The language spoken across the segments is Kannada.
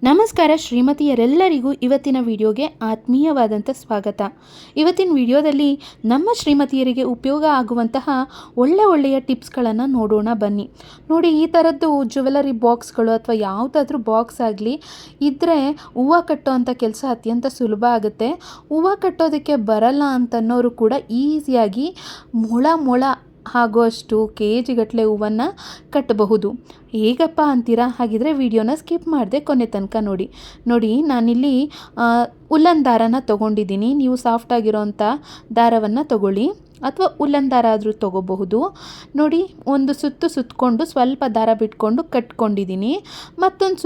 ನಮಸ್ಕಾರ ಶ್ರೀಮತಿಯರೆಲ್ಲರಿಗೂ ಇವತ್ತಿನ ವಿಡಿಯೋಗೆ ಆತ್ಮೀಯವಾದಂಥ ಸ್ವಾಗತ. ಇವತ್ತಿನ ವಿಡಿಯೋದಲ್ಲಿ ನಮ್ಮ ಶ್ರೀಮತಿಯರಿಗೆ ಉಪಯೋಗ ಆಗುವಂತಹ ಒಳ್ಳೆಯ ಟಿಪ್ಸ್ಗಳನ್ನು ನೋಡೋಣ ಬನ್ನಿ. ನೋಡಿ, ಈ ಥರದ್ದು ಜ್ಯುವೆಲರಿ ಬಾಕ್ಸ್ಗಳು ಅಥವಾ ಯಾವುದಾದ್ರೂ ಬಾಕ್ಸ್ ಆಗಲಿ ಇದ್ದರೆ ಹೂವು ಕಟ್ಟೋವಂಥ ಕೆಲಸ ಅತ್ಯಂತ ಸುಲಭ ಆಗುತ್ತೆ. ಹೂವು ಕಟ್ಟೋದಕ್ಕೆ ಬರಲ್ಲ ಅಂತನ್ನೋರು ಕೂಡ ಈಸಿಯಾಗಿ ಮೊಳ ಆಗುವಷ್ಟು KG ಗಟ್ಟಲೆ ಹೂವನ್ನು ಕಟ್ಟಬಹುದು. ಹೇಗಪ್ಪ ಅಂತೀರಾ? ಹಾಗಿದ್ರೆ ವಿಡಿಯೋನ ಸ್ಕಿಪ್ ಮಾಡದೆ ಕೊನೆ ತನಕ ನೋಡಿ. ನಾನಿಲ್ಲಿ ಉಲ್ಲನ್ ದಾರನ ತೊಗೊಂಡಿದ್ದೀನಿ. ನೀವು ಸಾಫ್ಟಾಗಿರೋಂಥ ದಾರವನ್ನು ತೊಗೊಳ್ಳಿ ಅಥವಾ ಉಲ್ಲನ್ ದಾರ ಆದರೂ ತೊಗೋಬಹುದು. ನೋಡಿ, ಒಂದು ಸುತ್ತಕೊಂಡು ಸ್ವಲ್ಪ ದಾರ ಬಿಟ್ಕೊಂಡು ಕಟ್ಕೊಂಡಿದ್ದೀನಿ. ಮತ್ತೊಂದು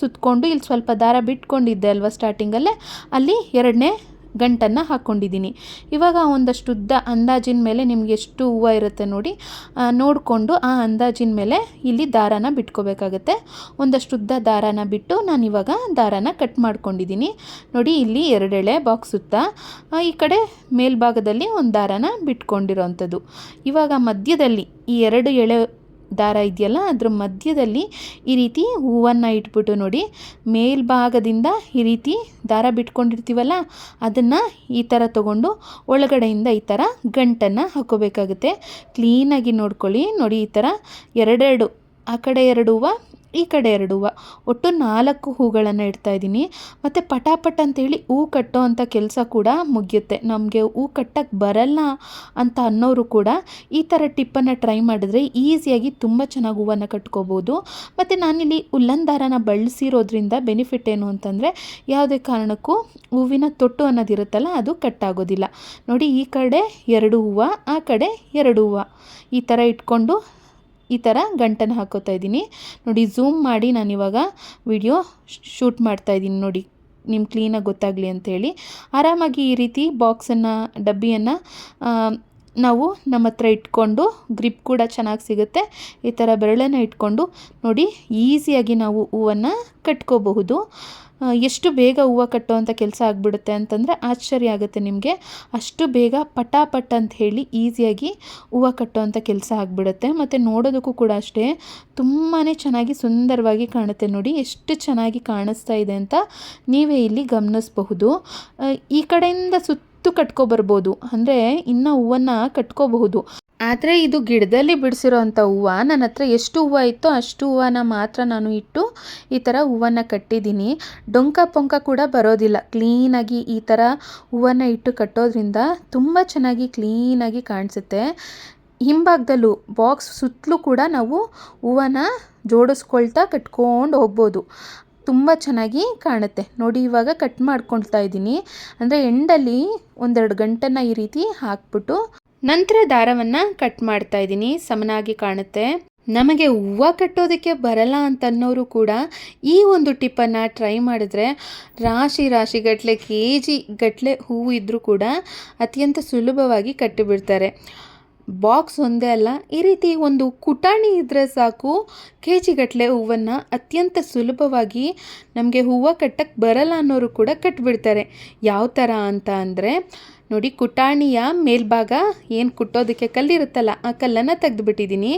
ಸುತ್ತಕೊಂಡು ಇಲ್ಲಿ ಸ್ವಲ್ಪ ದಾರ ಬಿಟ್ಕೊಂಡಿದ್ದೆ ಅಲ್ವಾ ಸ್ಟಾರ್ಟಿಂಗಲ್ಲೇ, ಅಲ್ಲಿ ಎರಡನೇ ಗಂಟನ್ನು ಹಾಕ್ಕೊಂಡಿದ್ದೀನಿ. ಇವಾಗ ಒಂದಷ್ಟು ಉದ್ದ ಅಂದಾಜಿನ ಮೇಲೆ ನಿಮ್ಗೆ ಎಷ್ಟು ಹೂವು ಇರುತ್ತೆ ನೋಡಿಕೊಂಡು ಆ ಅಂದಾಜಿನ ಮೇಲೆ ಇಲ್ಲಿ ದಾರಾನ ಬಿಟ್ಕೋಬೇಕಾಗತ್ತೆ. ಒಂದಷ್ಟು ಉದ್ದ ದಾರಾನ ಬಿಟ್ಟು ನಾನಿವಾಗ ದಾರಾನ ಕಟ್ ಮಾಡ್ಕೊಂಡಿದ್ದೀನಿ. ನೋಡಿ, ಇಲ್ಲಿ 2 ಎಳೆ ಬಾಕ್ಸ್ ಸುತ್ತ ಈ ಕಡೆ ಮೇಲ್ಭಾಗದಲ್ಲಿ ಒಂದು ದಾರಾನ ಬಿಟ್ಕೊಂಡಿರೋವಂಥದ್ದು. ಇವಾಗ ಮಧ್ಯದಲ್ಲಿ ಈ 2 ಎಳೆ ದಾರ ಇದೆಯಲ್ಲ, ಅದ್ರ ಮಧ್ಯದಲ್ಲಿ ಈ ರೀತಿ ಹೂವನ್ನು ಇಟ್ಬಿಟ್ಟು ನೋಡಿ, ಮೇಲ್ಭಾಗದಿಂದ ಈ ರೀತಿ ದಾರ ಬಿಟ್ಕೊಂಡಿರ್ತೀವಲ್ಲ ಅದನ್ನು ಈ ಥರ ತೊಗೊಂಡು ಒಳಗಡೆಯಿಂದ ಈ ಥರ ಗಂಟನ್ನು ಹಾಕೋಬೇಕಾಗುತ್ತೆ. ಕ್ಲೀನಾಗಿ ನೋಡ್ಕೊಳ್ಳಿ. ನೋಡಿ, ಈ ಥರ 2 ಆ ಕಡೆ 2 ಹೂವು, ಈ ಕಡೆ 2 ಹೂವು, ಒಟ್ಟು 4 ಹೂಗಳನ್ನು ಇಡ್ತಾಯಿದ್ದೀನಿ. ಮತ್ತು ಪಟಾಪಟ್ ಅಂತೇಳಿ ಹೂ ಕಟ್ಟೋ ಅಂಥ ಕೆಲಸ ಕೂಡ ಮುಗಿಯುತ್ತೆ. ನಮಗೆ ಹೂ ಕಟ್ಟಕ್ಕೆ ಬರಲ್ಲ ಅಂತ ಅನ್ನೋರು ಕೂಡ ಈ ಥರ ಟಿಪ್ಪನ್ನು ಟ್ರೈ ಮಾಡಿದ್ರೆ ಈಸಿಯಾಗಿ ತುಂಬ ಚೆನ್ನಾಗಿ ಹೂವನ್ನು ಕಟ್ಕೋಬೋದು. ಮತ್ತು ನಾನಿಲ್ಲಿ ಉಲ್ಲನ್ ದಾರನ ಬಳಸಿರೋದ್ರಿಂದ ಬೆನಿಫಿಟ್ ಏನು ಅಂತಂದರೆ, ಯಾವುದೇ ಕಾರಣಕ್ಕೂ ಹೂವಿನ ತೊಟ್ಟು ಅನ್ನೋದಿರುತ್ತಲ್ಲ ಅದು ಕಟ್ಟಾಗೋದಿಲ್ಲ. ನೋಡಿ, ಈ ಕಡೆ 2 ಹೂವು, ಆ ಕಡೆ 2 ಹೂವು ಈ ಥರ ಇಟ್ಕೊಂಡು ಈ ಥರ ಗಂಟನ್ನು ಹಾಕೋತಾ ಇದ್ದೀನಿ. ನೋಡಿ, ಝೂಮ್ ಮಾಡಿ ನಾನಿವಾಗ ವಿಡಿಯೋ ಶೂಟ್ ಮಾಡ್ತಾಯಿದ್ದೀನಿ. ನೋಡಿ, ನಿಮ್ಗೆ ಕ್ಲೀನಾಗಿ ಗೊತ್ತಾಗಲಿ ಅಂಥೇಳಿ ಆರಾಮಾಗಿ ಈ ರೀತಿ ಬಾಕ್ಸನ್ನು, ಡಬ್ಬಿಯನ್ನು ನಾವು ನಮ್ಮ ಹತ್ರ ಇಟ್ಕೊಂಡು, ಗ್ರಿಪ್ ಕೂಡ ಚೆನ್ನಾಗಿ ಸಿಗುತ್ತೆ. ಈ ಥರ ಬೆರಳನ್ನು ಇಟ್ಕೊಂಡು ನೋಡಿ ಈಸಿಯಾಗಿ ನಾವು ಹೂವನ್ನು ಕಟ್ಕೋಬಹುದು. ಎಷ್ಟು ಬೇಗ ಹೂವು ಕಟ್ಟುವಂಥ ಕೆಲಸ ಆಗಿಬಿಡುತ್ತೆ ಅಂತಂದರೆ ಆಶ್ಚರ್ಯ ಆಗುತ್ತೆ ನಿಮಗೆ. ಅಷ್ಟು ಬೇಗ ಪಟಾಪಟ್ ಅಂತ ಹೇಳಿ ಈಸಿಯಾಗಿ ಹೂವು ಕಟ್ಟುವಂಥ ಕೆಲಸ ಆಗಿಬಿಡುತ್ತೆ. ಮತ್ತು ನೋಡೋದಕ್ಕೂ ಕೂಡ ಅಷ್ಟೇ ತುಂಬಾ ಚೆನ್ನಾಗಿ ಸುಂದರವಾಗಿ ಕಾಣುತ್ತೆ. ನೋಡಿ, ಎಷ್ಟು ಚೆನ್ನಾಗಿ ಕಾಣಿಸ್ತಾ ಇದೆ ಅಂತ ನೀವೇ ಇಲ್ಲಿ ಗಮನಿಸಬಹುದು. ಈ ಕಡೆಯಿಂದ ಕಟ್ಕೊಬರ್ಬೋದು, ಅಂದರೆ ಇನ್ನೂ ಹೂವನ್ನು ಕಟ್ಕೋಬಹುದು. ಆದರೆ ಇದು ಗಿಡದಲ್ಲಿ ಬಿಡಿಸಿರೋ ಅಂಥ ಹೂವು. ನನ್ನ ಹತ್ರ ಎಷ್ಟು ಹೂವು ಇತ್ತೋ ಅಷ್ಟು ಹೂವನ್ನು ಮಾತ್ರ ನಾನು ಇಟ್ಟು ಈ ಥರ ಹೂವನ್ನು ಕಟ್ಟಿದ್ದೀನಿ. ಡೊಂಕ ಕೂಡ ಬರೋದಿಲ್ಲ. ಕ್ಲೀನಾಗಿ ಈ ಥರ ಹೂವನ್ನು ಇಟ್ಟು ಕಟ್ಟೋದ್ರಿಂದ ತುಂಬ ಚೆನ್ನಾಗಿ ಕ್ಲೀನಾಗಿ ಕಾಣಿಸುತ್ತೆ. ಹಿಂಭಾಗದಲ್ಲೂ ಬಾಕ್ಸ್ ಸುತ್ತಲೂ ಕೂಡ ನಾವು ಹೂವನ್ನು ಜೋಡಿಸ್ಕೊಳ್ತಾ ಕಟ್ಕೊಂಡು ಹೋಗ್ಬೋದು. ತುಂಬ ಚೆನ್ನಾಗಿ ಕಾಣುತ್ತೆ. ನೋಡಿ, ಇವಾಗ ಕಟ್ ಮಾಡ್ಕೊಳ್ತಾ ಇದ್ದೀನಿ. ಅಂದರೆ ಎಂಡಲ್ಲಿ 1-2 ಗಂಟನ್ನು ಈ ರೀತಿ ಹಾಕ್ಬಿಟ್ಟು ನಂತರ ದಾರವನ್ನು ಕಟ್ ಮಾಡ್ತಾ ಇದ್ದೀನಿ. ಸಮನಾಗಿ ಕಾಣುತ್ತೆ. ನಮಗೆ ಹೂವು ಕಟ್ಟೋದಕ್ಕೆ ಬರಲ್ಲ ಅಂತನ್ನೋರು ಕೂಡ ಈ ಒಂದು ಟಿಪ್ಪನ್ನು ಟ್ರೈ ಮಾಡಿದ್ರೆ ರಾಶಿಗಟ್ಟಲೆ KG ಗಟ್ಟಲೆ ಹೂವು ಇದ್ದರೂ ಕೂಡ ಅತ್ಯಂತ ಸುಲಭವಾಗಿ ಕಟ್ಟಿಬಿಡ್ತಾರೆ. ಬಾಕ್ಸ್ ಒಂದೇ ಅಲ್ಲ, ಈ ರೀತಿ ಒಂದು ಕುಟಾಣಿ ಇದ್ದರೆ ಸಾಕು KG ಗಟ್ಟಲೆ ಹೂವನ್ನು ಅತ್ಯಂತ ಸುಲಭವಾಗಿ ನಮಗೆ ಹೂವು ಕಟ್ಟಕ್ಕೆ ಬರಲ್ಲ ಅನ್ನೋರು ಕೂಡ ಕಟ್ಟಿಬಿಡ್ತಾರೆ. ಯಾವ ಥರ ಅಂತ ಅಂದರೆ ನೋಡಿ, ಕುಟಾಣಿಯ ಮೇಲ್ಭಾಗ ಏನು ಕುಟ್ಟೋದಕ್ಕೆ ಕಲ್ಲಿರುತ್ತಲ್ಲ ಆ ಕಲ್ಲನ್ನು ತೆಗೆದುಬಿಟ್ಟಿದ್ದೀನಿ.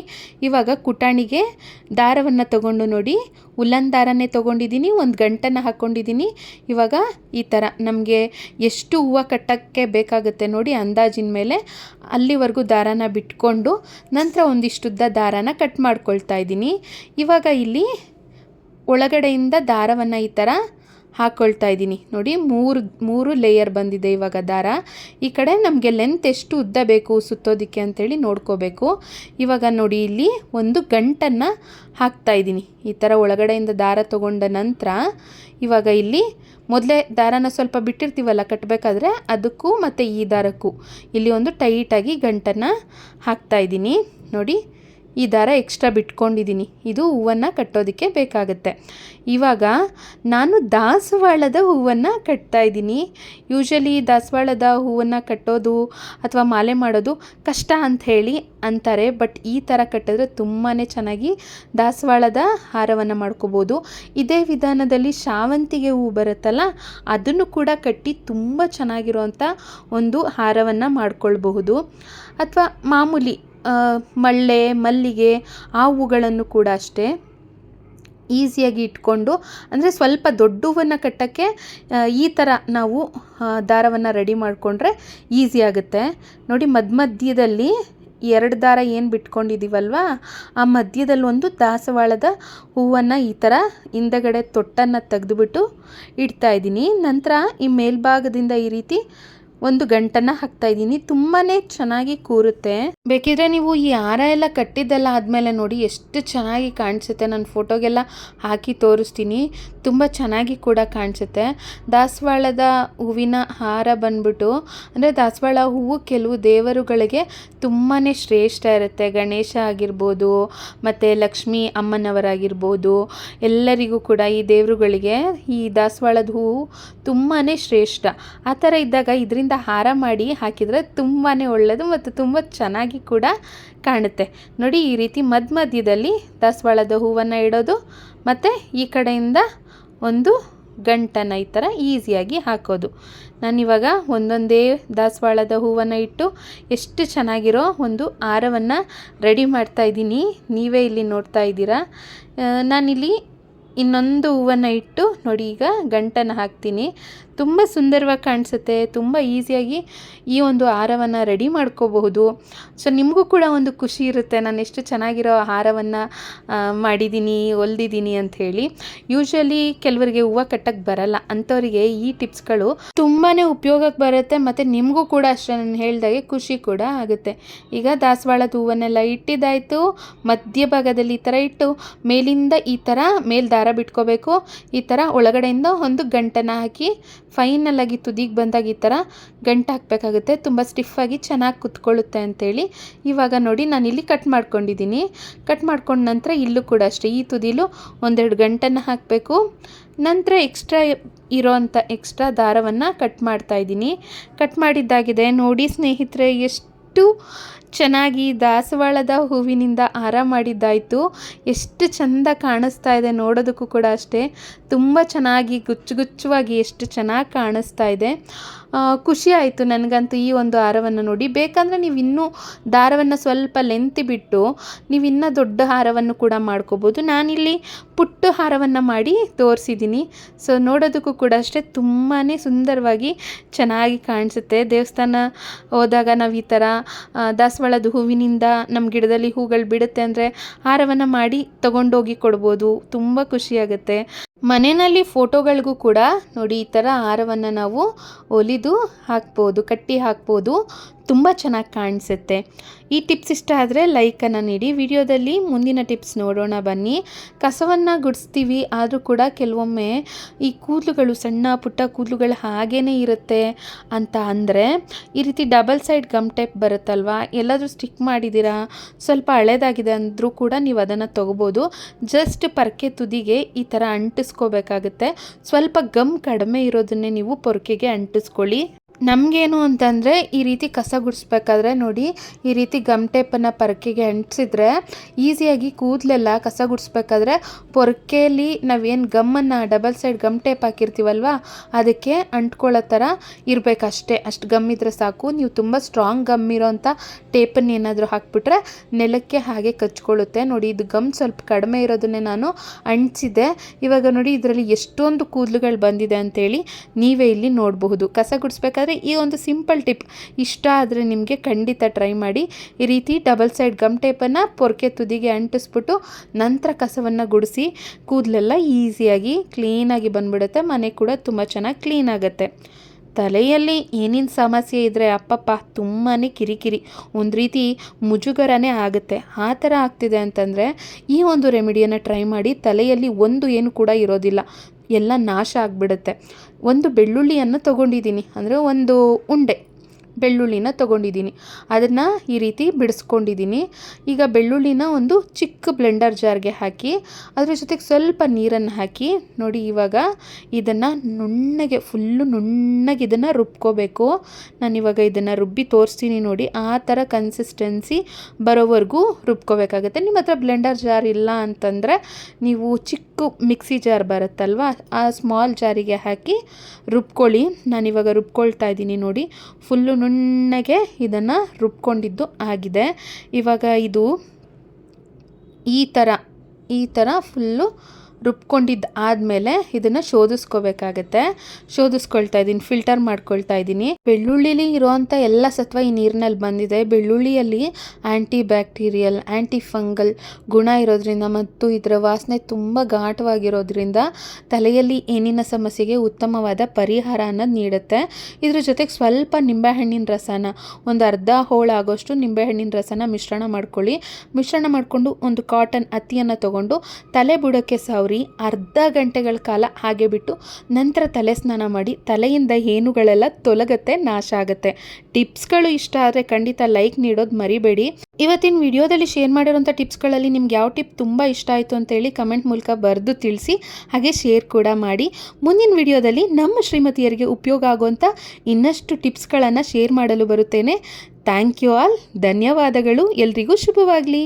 ಇವಾಗ ಕುಟಾಣಿಗೆ ದಾರವನ್ನು ತಗೊಂಡು ನೋಡಿ, ಉಲ್ಲನ್ ದಾರನೇ ತೊಗೊಂಡಿದ್ದೀನಿ, ಒಂದು ಗಂಟನ್ನು ಹಾಕ್ಕೊಂಡಿದ್ದೀನಿ. ಇವಾಗ ಈ ಥರ ನಮಗೆ ಎಷ್ಟು ಹೂವು ಕಟ್ಟೋಕ್ಕೆ ಬೇಕಾಗುತ್ತೆ ನೋಡಿ ಅಂದಾಜಿನ ಮೇಲೆ ಅಲ್ಲಿವರೆಗೂ ದಾರಾನ ಬಿಟ್ಕೊಂಡು ನಂತರ ಒಂದಿಷ್ಟುದ್ದ ದಾರಾನ ಕಟ್ ಮಾಡ್ಕೊಳ್ತಾ ಇದ್ದೀನಿ. ಇವಾಗ ಇಲ್ಲಿ ಒಳಗಡೆಯಿಂದ ದಾರವನ್ನು ಈ ಥರ ಹಾಕ್ಕೊಳ್ತಾ ಇದ್ದೀನಿ. ನೋಡಿ, ಮೂರು ಲೇಯರ್ ಬಂದಿದೆ ಇವಾಗ ದಾರ. ಈ ಕಡೆ ನಮಗೆ ಲೆಂತ್ ಎಷ್ಟು ಉದ್ದ ಬೇಕು ಸುತ್ತೋದಕ್ಕೆ ಅಂಥೇಳಿ ನೋಡ್ಕೋಬೇಕು. ಇವಾಗ ನೋಡಿ, ಇಲ್ಲಿ ಒಂದು ಗಂಟನ್ನು ಹಾಕ್ತಾ ಇದ್ದೀನಿ. ಈ ಥರ ಒಳಗಡೆಯಿಂದ ದಾರ ತೊಗೊಂಡ ನಂತರ ಇವಾಗ ಇಲ್ಲಿ ಮೊದಲೇ ದಾರನ ಸ್ವಲ್ಪ ಬಿಟ್ಟಿರ್ತೀವಲ್ಲ ಕಟ್ಟಬೇಕಾದ್ರೆ, ಅದಕ್ಕೂ ಮತ್ತು ಈ ದಾರಕ್ಕೂ ಇಲ್ಲಿ ಒಂದು ಟೈಟಾಗಿ ಗಂಟನ್ನು ಹಾಕ್ತಾ ಇದ್ದೀನಿ. ನೋಡಿ, ಈ ದಾರ ಎಕ್ಸ್ಟ್ರಾ ಬಿಟ್ಕೊಂಡಿದ್ದೀನಿ. ಇದು ಹೂವನ್ನು ಕಟ್ಟೋದಕ್ಕೆ ಬೇಕಾಗುತ್ತೆ. ಇವಾಗ ನಾನು ದಾಸವಾಳದ ಹೂವನ್ನು ಕಟ್ತಾ ಇದ್ದೀನಿ. ಯೂಶಲಿ ದಾಸವಾಳದ ಹೂವನ್ನು ಕಟ್ಟೋದು ಅಥವಾ ಮಾಲೆ ಮಾಡೋದು ಕಷ್ಟ ಅಂತ ಹೇಳಿ ಅಂತಾರೆ. ಬಟ್ ಈ ಥರ ಕಟ್ಟಿದ್ರೆ ತುಂಬಾ ಚೆನ್ನಾಗಿ ದಾಸವಾಳದ ಹಾರವನ್ನು ಮಾಡ್ಕೋಬೋದು. ಇದೇ ವಿಧಾನದಲ್ಲಿ ಶಾವಂತಿಗೆ ಹೂ ಬರುತ್ತಲ್ಲ, ಅದನ್ನು ಕೂಡ ಕಟ್ಟಿ ತುಂಬ ಚೆನ್ನಾಗಿರುವಂಥ ಒಂದು ಹಾರವನ್ನು ಮಾಡ್ಕೊಳ್ಬಹುದು. ಅಥವಾ ಮಾಮೂಲಿ ಮಲ್ಲೆ, ಮಲ್ಲಿಗೆ ಆ ಹೂಗಳನ್ನು ಕೂಡ ಅಷ್ಟೇ ಈಸಿಯಾಗಿ ಇಟ್ಕೊಂಡು, ಅಂದರೆ ಸ್ವಲ್ಪ ದೊಡ್ಡ ಹೂವನ್ನು ಕಟ್ಟೋಕ್ಕೆ ಈ ಥರ ನಾವು ದಾರವನ್ನು ರೆಡಿ ಮಾಡಿಕೊಂಡ್ರೆ ಈಸಿ ಆಗುತ್ತೆ. ನೋಡಿ ಮಧ್ಯದಲ್ಲಿ 2 ದಾರ ಏನು ಬಿಟ್ಕೊಂಡಿದ್ದೀವಲ್ವ, ಆ ಮಧ್ಯದಲ್ಲಿ ಒಂದು ದಾಸವಾಳದ ಹೂವನ್ನು ಈ ಥರ ಹಿಂದಗಡೆ ತೊಟ್ಟನ್ನು ತೆಗೆದುಬಿಟ್ಟು ಇಡ್ತಾಯಿದ್ದೀನಿ. ನಂತರ ಈ ಮೇಲ್ಭಾಗದಿಂದ ಈ ರೀತಿ ಒಂದು ಗಂಟನ್ನು ಹಾಕ್ತಾಯಿದ್ದೀನಿ. ತುಂಬಾ ಚೆನ್ನಾಗಿ ಕೂರುತ್ತೆ. ಬೇಕಿದ್ರೆ ನೀವು ಈ ಹಾರ ಎಲ್ಲ ಕಟ್ಟಿದ್ದೆಲ್ಲ ಆದಮೇಲೆ ನೋಡಿ ಎಷ್ಟು ಚೆನ್ನಾಗಿ ಕಾಣಿಸುತ್ತೆ. ನಾನು ಫೋಟೋಗೆಲ್ಲ ಹಾಕಿ ತೋರಿಸ್ತೀನಿ. ತುಂಬ ಚೆನ್ನಾಗಿ ಕೂಡ ಕಾಣಿಸುತ್ತೆ. ದಾಸವಾಳದ ಹೂವಿನ ಹಾರ ಬಂದ್ಬಿಟ್ಟು, ಅಂದರೆ ದಾಸವಾಳ ಹೂವು ಕೆಲವು ದೇವರುಗಳಿಗೆ ತುಂಬಾ ಶ್ರೇಷ್ಠ ಇರುತ್ತೆ. ಗಣೇಶ ಆಗಿರ್ಬೋದು, ಮತ್ತು ಲಕ್ಷ್ಮೀ ಅಮ್ಮನವರಾಗಿರ್ಬೋದು, ಎಲ್ಲರಿಗೂ ಕೂಡ ಈ ದೇವರುಗಳಿಗೆ ಈ ದಾಸವಾಳದ ಹೂವು ತುಂಬಾ ಶ್ರೇಷ್ಠ. ಆ ಥರ ಇದ್ದಾಗ ಇದರಿಂದ ಹಾರ ಮಾಡಿ ಹಾಕಿದರೆ ತುಂಬಾ ಒಳ್ಳೆಯದು ಮತ್ತು ತುಂಬ ಚೆನ್ನಾಗಿ ಕೂಡ ಕಾಣುತ್ತೆ. ನೋಡಿ ಈ ರೀತಿ ಮಧ್ಯದಲ್ಲಿ ದಾಸವಾಳದ ಹೂವನ್ನು ಇಡೋದು, ಮತ್ತು ಈ ಕಡೆಯಿಂದ ಒಂದು ಗಂಟನ್ನು ಈ ಥರ ಈಸಿಯಾಗಿ ಹಾಕೋದು. ನಾನಿವಾಗ ಒಂದೊಂದೇ ದಾಸವಾಳದ ಹೂವನ್ನು ಇಟ್ಟು ಎಷ್ಟು ಚೆನ್ನಾಗಿರೋ ಒಂದು ಹಾರವನ್ನು ರೆಡಿ ಮಾಡ್ತಾಯಿದ್ದೀನಿ. ನೀವೇ ಇಲ್ಲಿ ನೋಡ್ತಾ ಇದ್ದೀರಾ. ನಾನಿಲ್ಲಿ ಇನ್ನೊಂದು ಹೂವನ್ನು ಇಟ್ಟು ನೋಡಿ ಈಗ ಗಂಟನ್ನು ಹಾಕ್ತೀನಿ. ತುಂಬ ಸುಂದರವಾಗಿ ಕಾಣಿಸುತ್ತೆ. ತುಂಬ ಈಸಿಯಾಗಿ ಈ ಒಂದು ಹಾರವನ್ನು ರೆಡಿ ಮಾಡ್ಕೋಬಹುದು. ಸೊ ನಿಮಗೂ ಕೂಡ ಒಂದು ಖುಷಿ ಇರುತ್ತೆ, ನಾನು ಎಷ್ಟು ಚೆನ್ನಾಗಿರೋ ಹಾರವನ್ನು ಮಾಡಿದ್ದೀನಿ, ಹೊಲ್ದಿದ್ದೀನಿ ಅಂಥೇಳಿ. ಯೂಶ್ವಲಿ ಕೆಲವರಿಗೆ ಹೂವು ಕಟ್ಟಕ್ಕೆ ಬರಲ್ಲ, ಅಂಥವರಿಗೆ ಈ ಟಿಪ್ಸ್ಗಳು ತುಂಬಾ ಉಪಯೋಗಕ್ಕೆ ಬರುತ್ತೆ. ಮತ್ತು ನಿಮಗೂ ಕೂಡ ಅಷ್ಟೇ, ನಾನು ಹೇಳಿದಾಗೆ ಖುಷಿ ಕೂಡ ಆಗುತ್ತೆ. ಈಗ ದಾಸವಾಳದ ಹೂವನ್ನೆಲ್ಲ ಇಟ್ಟಿದ್ದಾಯಿತು. ಮಧ್ಯಭಾಗದಲ್ಲಿ ಈ ಥರ ಇಟ್ಟು ಮೇಲಿಂದ ಈ ಥರ ಮೇಲ್ ದಾರ ಬಿಟ್ಕೋಬೇಕು. ಈ ಥರ ಒಳಗಡೆಯಿಂದ ಒಂದು ಗಂಟನ್ನು ಹಾಕಿ ಫೈನಲಾಗಿ ತುದಿಗೆ ಬಂದಾಗ ಈ ಥರ ಗಂಟು ಹಾಕಬೇಕಾಗುತ್ತೆ. ತುಂಬ ಸ್ಟಿಫಾಗಿ ಚೆನ್ನಾಗಿ ಕುತ್ಕೊಳ್ಳುತ್ತೆ ಅಂಥೇಳಿ. ಇವಾಗ ನೋಡಿ ನಾನಿಲ್ಲಿ ಕಟ್ ಮಾಡ್ಕೊಂಡಿದ್ದೀನಿ. ಕಟ್ ಮಾಡ್ಕೊಂಡ ನಂತರ ಇಲ್ಲೂ ಕೂಡ ಅಷ್ಟೇ ಈ ತುದಿಲು 1-2 ಗಂಟನ್ನು ಹಾಕಬೇಕು. ನಂತರ ಎಕ್ಸ್ಟ್ರಾ ದಾರವನ್ನು ಕಟ್ ಮಾಡ್ತಾಯಿದ್ದೀನಿ. ಕಟ್ ಮಾಡಿದ್ದಾಗಿದೆ. ನೋಡಿ ಸ್ನೇಹಿತರೆ, ಎಷ್ಟು ಚೆನ್ನಾಗಿ ದಾಸವಾಳದ ಹೂವಿನಿಂದ ಹಾರ ಮಾಡಿದ್ದಾಯಿತು. ಎಷ್ಟು ಚೆಂದ ಕಾಣಿಸ್ತಾ ಇದೆ, ನೋಡೋದಕ್ಕೂ ಕೂಡ ಅಷ್ಟೇ ತುಂಬ ಚೆನ್ನಾಗಿ ಗುಚ್ಚುಗುಚ್ಚುವಾಗಿ ಎಷ್ಟು ಚೆನ್ನಾಗಿ ಕಾಣಿಸ್ತಾ ಇದೆ. ಖುಷಿ ಆಯಿತು ನನಗಂತೂ ಈ ಒಂದು ಹಾರವನ್ನು ನೋಡಿ. ಬೇಕಂದರೆ ನೀವು ಇನ್ನೂ ದಾರವನ್ನು ಸ್ವಲ್ಪ ಲೆಂತಿ ಬಿಟ್ಟು ನೀವು ಇನ್ನೂ ದೊಡ್ಡ ಹಾರವನ್ನು ಕೂಡ ಮಾಡ್ಕೋಬೋದು. ನಾನಿಲ್ಲಿ ಪುಟ್ಟ ಹಾರವನ್ನು ಮಾಡಿ ತೋರಿಸಿದ್ದೀನಿ. ಸೊ ನೋಡೋದಕ್ಕೂ ಕೂಡ ಅಷ್ಟೇ ತುಂಬಾ ಸುಂದರವಾಗಿ ಚೆನ್ನಾಗಿ ಕಾಣಿಸುತ್ತೆ. ದೇವಸ್ಥಾನ ಹೋದಾಗ ನಾವು ಈ ಥರ ದಾಸವಾಳದ ಹೂವಿನಿಂದ ನಮ್ಮ ಗಿಡದಲ್ಲಿ ಹೂಗಳು ಬಿಡುತ್ತೆ ಅಂದರೆ ಹಾರವನ್ನು ಮಾಡಿ ತಗೊಂಡೋಗಿ ಕೊಡ್ಬೋದು. ತುಂಬ ಖುಷಿಯಾಗುತ್ತೆ. ಮನೆಯಲ್ಲಿ ಫೋಟೋಗಳಿಗೂ ಕೂಡ ನೋಡಿ ಈ ಥರ ಹಾರವನ್ನು ನಾವು ಹೊಲಿದು ಹಾಕ್ಬೋದು, ಕಟ್ಟಿ ಹಾಕ್ಬೋದು. ತುಂಬ ಚೆನ್ನಾಗಿ ಕಾಣಿಸುತ್ತೆ. ಈ ಟಿಪ್ಸ್ ಇಷ್ಟ ಆದರೆ ಲೈಕನ್ನು ನೀಡಿ. ವಿಡಿಯೋದಲ್ಲಿ ಮುಂದಿನ ಟಿಪ್ಸ್ ನೋಡೋಣ ಬನ್ನಿ. ಕಸವನ್ನು ಗುಡಿಸ್ತೀವಿ, ಆದರೂ ಕೂಡ ಕೆಲವೊಮ್ಮೆ ಈ ಕೂದಲುಗಳು, ಸಣ್ಣ ಪುಟ್ಟ ಕೂದಲುಗಳು ಹಾಗೇ ಇರುತ್ತೆ ಅಂತ ಅಂದರೆ ಈ ರೀತಿ ಡಬಲ್ ಸೈಡ್ ಗಮ್ ಟೇಪ್ ಬರುತ್ತಲ್ವ, ಎಲ್ಲಾದರೂ ಸ್ಟಿಕ್ ಮಾಡಿದ್ದೀರಾ, ಸ್ವಲ್ಪ ಹಳೇದಾಗಿದೆ ಅಂದರೂ ಕೂಡ ನೀವು ಅದನ್ನು ತೊಗೋಬೋದು. ಜಸ್ಟ್ ಪೊರ್ಕೆ ತುದಿಗೆ ಈ ಥರ ಅಂಟಿಸ್ಕೋಬೇಕಾಗುತ್ತೆ. ಸ್ವಲ್ಪ ಗಮ್ ಕಡಿಮೆ ಇರೋದನ್ನೇ ನೀವು ಪೊರ್ಕೆಗೆ ಅಂಟಿಸ್ಕೊಳ್ಳಿ. ನಮಗೇನು ಅಂತಂದರೆ ಈ ರೀತಿ ಕಸ ಗುಡಿಸ್ಬೇಕಾದ್ರೆ ನೋಡಿ ಈ ರೀತಿ ಗಮ್ ಟೇಪನ್ನು ಪೊರ್ಕೆಗೆ ಅಂಟಿಸಿದ್ರೆ ಈಸಿಯಾಗಿ ಕೂದಲೆಲ್ಲ ಕಸ ಗುಡಿಸ್ಬೇಕಾದ್ರೆ ಪೊರ್ಕೆಯಲ್ಲಿ ನಾವೇನು ಗಮ್ಮನ್ನು ಡಬಲ್ ಸೈಡ್ ಗಮ್ ಟೇಪ್ ಹಾಕಿರ್ತೀವಲ್ವ ಅದಕ್ಕೆ ಅಂಟ್ಕೊಳ್ಳೋ ಥರ ಇರಬೇಕಷ್ಟೇ. ಅಷ್ಟು ಗಮ್ ಇದ್ದರೆ ಸಾಕು. ನೀವು ತುಂಬ ಸ್ಟ್ರಾಂಗ್ ಗಮ್ ಇರೋಂಥ ಟೇಪನ್ನು ಏನಾದರೂ ಹಾಕಿಬಿಟ್ರೆ ನೆಲಕ್ಕೆ ಹಾಗೆ ಕಚ್ಕೊಳ್ಳುತ್ತೆ. ನೋಡಿ ಇದು ಗಮ್ ಸ್ವಲ್ಪ ಕಡಿಮೆ ಇರೋದನ್ನೇ ನಾನು ಅಂಟಿಸಿದೆ. ಇವಾಗ ನೋಡಿ ಇದರಲ್ಲಿ ಎಷ್ಟೊಂದು ಕೂದಲುಗಳು ಬಂದಿದೆ ಅಂಥೇಳಿ ನೀವೇ ಇಲ್ಲಿ ನೋಡಬಹುದು. ಕಸ ಗುಡಿಸ್ಬೇಕಾದ್ರೆ ಈ ಒಂದು ಸಿಂಪಲ್ ಟಿಪ್ ಇಷ್ಟ ಆದರೆ ನಿಮಗೆ ಖಂಡಿತ ಟ್ರೈ ಮಾಡಿ. ಈ ರೀತಿ ಡಬಲ್ ಸೈಡ್ ಗಮ್ ಟೇಪನ್ನು ಪೊರ್ಕೆ ತುದಿಗೆ ಅಂಟಿಸ್ಬಿಟ್ಟು ನಂತರ ಕಸವನ್ನು ಗುಡಿಸಿ ಕೂದಲೆಲ್ಲ ಈಸಿಯಾಗಿ ಕ್ಲೀನಾಗಿ ಬಂದ್ಬಿಡುತ್ತೆ. ಮನೆ ಕೂಡ ತುಂಬ ಚೆನ್ನಾಗಿ ಕ್ಲೀನ್ ಆಗುತ್ತೆ. ತಲೆಯಲ್ಲಿ ಏನೇನು ಸಮಸ್ಯೆ ಇದ್ದರೆ ಅಪ್ಪಪ್ಪ ತುಂಬಾ ಕಿರಿಕಿರಿ, ಒಂದು ರೀತಿ ಮುಜುಗರನೇ ಆಗುತ್ತೆ. ಆ ಥರ ಆಗ್ತಿದೆ ಅಂತಂದರೆ ಈ ಒಂದು ರೆಮಿಡಿಯನ್ನು ಟ್ರೈ ಮಾಡಿ. ತಲೆಯಲ್ಲಿ ಒಂದು ಏನು ಕೂಡ ಇರೋದಿಲ್ಲ, ಎಲ್ಲ ನಾಶ ಆಗಿಬಿಡುತ್ತೆ. ಒಂದು ಬೆಳ್ಳುಳ್ಳಿಯನ್ನು ತೊಗೊಂಡಿದ್ದೀನಿ, ಅಂದರೆ ಒಂದು ಉಂಡೆ ಬೆಳ್ಳುಳ್ಳಿನ ತೊಗೊಂಡಿದ್ದೀನಿ. ಅದನ್ನು ಈ ರೀತಿ ಬಿಡಿಸ್ಕೊಂಡಿದ್ದೀನಿ. ಈಗ ಬೆಳ್ಳುಳ್ಳಿನ ಒಂದು ಚಿಕ್ಕ ಬ್ಲೆಂಡರ್ ಜಾರ್ಗೆ ಹಾಕಿ ಅದ್ರ ಜೊತೆಗೆ ಸ್ವಲ್ಪ ನೀರನ್ನು ಹಾಕಿ ನೋಡಿ ಇವಾಗ ಇದನ್ನು ನುಣ್ಣಗೆ ಫುಲ್ಲು ನುಣ್ಣಗೆ ಇದನ್ನು ರುಬ್ಕೋಬೇಕು. ನಾನಿವಾಗ ಇದನ್ನು ರುಬ್ಬಿ ತೋರಿಸ್ತೀನಿ ನೋಡಿ. ಆ ಥರ ಕನ್ಸಿಸ್ಟೆನ್ಸಿ ಬರೋವರೆಗೂ ರುಬ್ಕೋಬೇಕಾಗುತ್ತೆ. ನಿಮ್ಮ ಹತ್ರ ಬ್ಲೆಂಡರ್ ಜಾರ್ ಇಲ್ಲ ಅಂತಂದರೆ ನೀವು ಚಿಕ್ಕ ಮಿಕ್ಸಿ ಜಾರ್ ಬರುತ್ತಲ್ವ ಆ ಸ್ಮಾಲ್ ಜಾರಿಗೆ ಹಾಕಿ ರುಬ್ಕೊಳ್ಳಿ. ನಾನಿವಾಗ ರುಬ್ಕೊಳ್ತಾ ಇದ್ದೀನಿ ನೋಡಿ. ಫುಲ್ಲು ನುಣ್ಣಗೆ ಇದನ್ನು ರುಬ್ಕೊಂಡಿದ್ದು ಆಗಿದೆ. ಇವಾಗ ಇದು ಈ ಥರ ಫುಲ್ಲು ರುಬ್ಕೊಂಡಿದ್ದು ಆದಮೇಲೆ ಇದನ್ನು ಶೋಧಿಸ್ಕೋಬೇಕಾಗತ್ತೆ. ಶೋಧಿಸ್ಕೊಳ್ತಾ ಇದ್ದೀನಿ, ಫಿಲ್ಟರ್ ಮಾಡ್ಕೊಳ್ತಾ ಇದ್ದೀನಿ. ಬೆಳ್ಳುಳ್ಳಿಲಿ ಇರೋವಂಥ ಎಲ್ಲ ಸತ್ವ ಈ ನೀರಿನಲ್ಲಿ ಬಂದಿದೆ. ಬೆಳ್ಳುಳ್ಳಿಯಲ್ಲಿ ಆ್ಯಂಟಿ ಬ್ಯಾಕ್ಟೀರಿಯಲ್, ಆ್ಯಂಟಿ ಫಂಗಲ್ ಗುಣ ಇರೋದ್ರಿಂದ ಮತ್ತು ಇದರ ವಾಸನೆ ತುಂಬ ಘಾಟವಾಗಿರೋದ್ರಿಂದ ತಲೆಯಲ್ಲಿ ಏನಿನ ಸಮಸ್ಯೆಗೆ ಉತ್ತಮವಾದ ಪರಿಹಾರ ಅನ್ನೋದು ನೀಡುತ್ತೆ. ಇದ್ರ ಜೊತೆಗೆ ಸ್ವಲ್ಪ ನಿಂಬೆಹಣ್ಣಿನ ರಸನ, ಒಂದು ಅರ್ಧ ಹೋಳಾಗೋಷ್ಟು ನಿಂಬೆಹಣ್ಣಿನ ರಸನ ಮಿಶ್ರಣ ಮಾಡ್ಕೊಳ್ಳಿ. ಮಿಶ್ರಣ ಮಾಡಿಕೊಂಡು ಒಂದು ಕಾಟನ್ ಹತ್ತಿಯನ್ನು ತೊಗೊಂಡು ತಲೆ ಬುಡಕ್ಕೆ ಸವರಿ ಅರ್ಧ ಗಂಟೆಗಳ ಕಾಲ ಹಾಗೆ ಬಿಟ್ಟು ನಂತರ ತಲೆ ಸ್ನಾನ ಮಾಡಿ ತಲೆಯಿಂದ ಹೇನುಗಳೆಲ್ಲ ತೊಲಗತ್ತೆ, ನಾಶ ಆಗುತ್ತೆ. ಟಿಪ್ಸ್ಗಳು ಇಷ್ಟ ಆದರೆ ಖಂಡಿತ ಲೈಕ್ ನೀಡೋದು ಮರಿಬೇಡಿ. ಇವತ್ತಿನ ವಿಡಿಯೋದಲ್ಲಿ ಶೇರ್ ಮಾಡಿರೋಂಥ ಟಿಪ್ಸ್ಗಳಲ್ಲಿ ನಿಮ್ಗೆ ಯಾವ ಟಿಪ್ ತುಂಬ ಇಷ್ಟ ಆಯಿತು ಅಂತೇಳಿ ಕಮೆಂಟ್ ಮೂಲಕ ಬರೆದು ತಿಳಿಸಿ, ಹಾಗೆ ಶೇರ್ ಕೂಡ ಮಾಡಿ. ಮುಂದಿನ ವಿಡಿಯೋದಲ್ಲಿ ನಮ್ಮ ಶ್ರೀಮತಿಯರಿಗೆ ಉಪಯೋಗ ಆಗುವಂಥ ಇನ್ನಷ್ಟು ಟಿಪ್ಸ್ಗಳನ್ನು ಶೇರ್ ಮಾಡಲು ಬರುತ್ತೇನೆ. Thank you all. ಧನ್ಯವಾದಗಳು. ಎಲ್ರಿಗೂ ಶುಭವಾಗಲಿ.